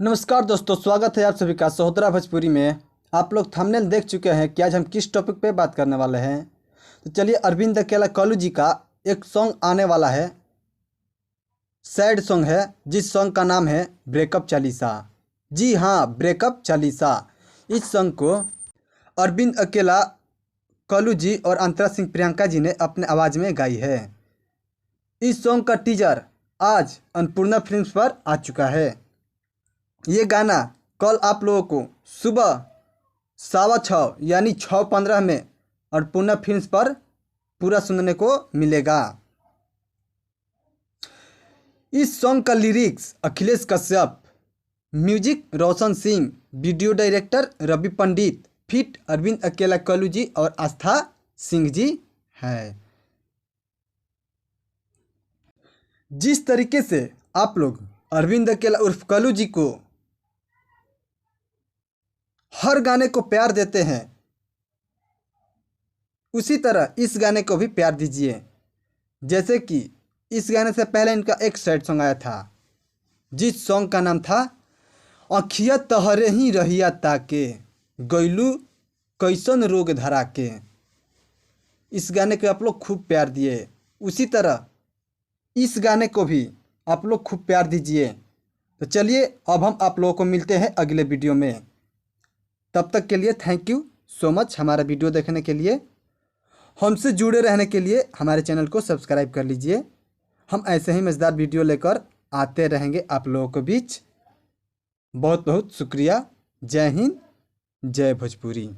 नमस्कार दोस्तों, स्वागत है आप सभी का सहोदरा भोजपुरी में। आप लोग थंबनेल देख चुके हैं कि आज हम किस टॉपिक पे बात करने वाले हैं। तो चलिए, अरविंद अकेला कल्लू जी का एक सॉन्ग आने वाला है, सैड सॉन्ग है, जिस सॉन्ग का नाम है ब्रेकअप चालीसा। जी हाँ, ब्रेकअप चालीसा। इस सॉन्ग को अरविंद अकेला कल्लू जी और अंतरा सिंह प्रियंका जी ने अपने आवाज़ में गाई है। इस सॉन्ग का टीजर आज अन्नपूर्णा फिल्म्स पर आ चुका है। ये गाना कल आप लोगों को सुबह 6:15 यानी 6:15 में अन्नपूर्णा फिल्म्स पर पूरा सुनने को मिलेगा। इस सॉन्ग का lyrics Akhilesh Kashyap, music Roshan Singh, video director Ravi पंडित, फिट अरविंद अकेला कल्लू जी और आस्था सिंह जी है। जिस तरीके से आप लोग अरविंद अकेला उर्फ कल्लू जी को हर गाने को प्यार देते हैं, उसी तरह इस गाने को भी प्यार दीजिए। जैसे कि इस गाने से पहले इनका एक सैड सॉन्ग आया था, जिस सॉन्ग का नाम था अखिया तहरे ही रहिया ताके गैलू कैसन रोग धरा के। इस गाने को आप लोग खूब प्यार दिए, उसी तरह इस गाने को भी आप लोग खूब प्यार दीजिए। तो चलिए, अब हम आप लोगों को मिलते हैं अगले वीडियो में। तब तक के लिए थैंक यू सो मच। हमारा वीडियो देखने के लिए, हमसे जुड़े रहने के लिए हमारे चैनल को सब्सक्राइब कर लीजिए। हम ऐसे ही मज़ेदार वीडियो लेकर आते रहेंगे आप लोगों के बीच। बहुत बहुत शुक्रिया। जय हिंद, जय भोजपुरी।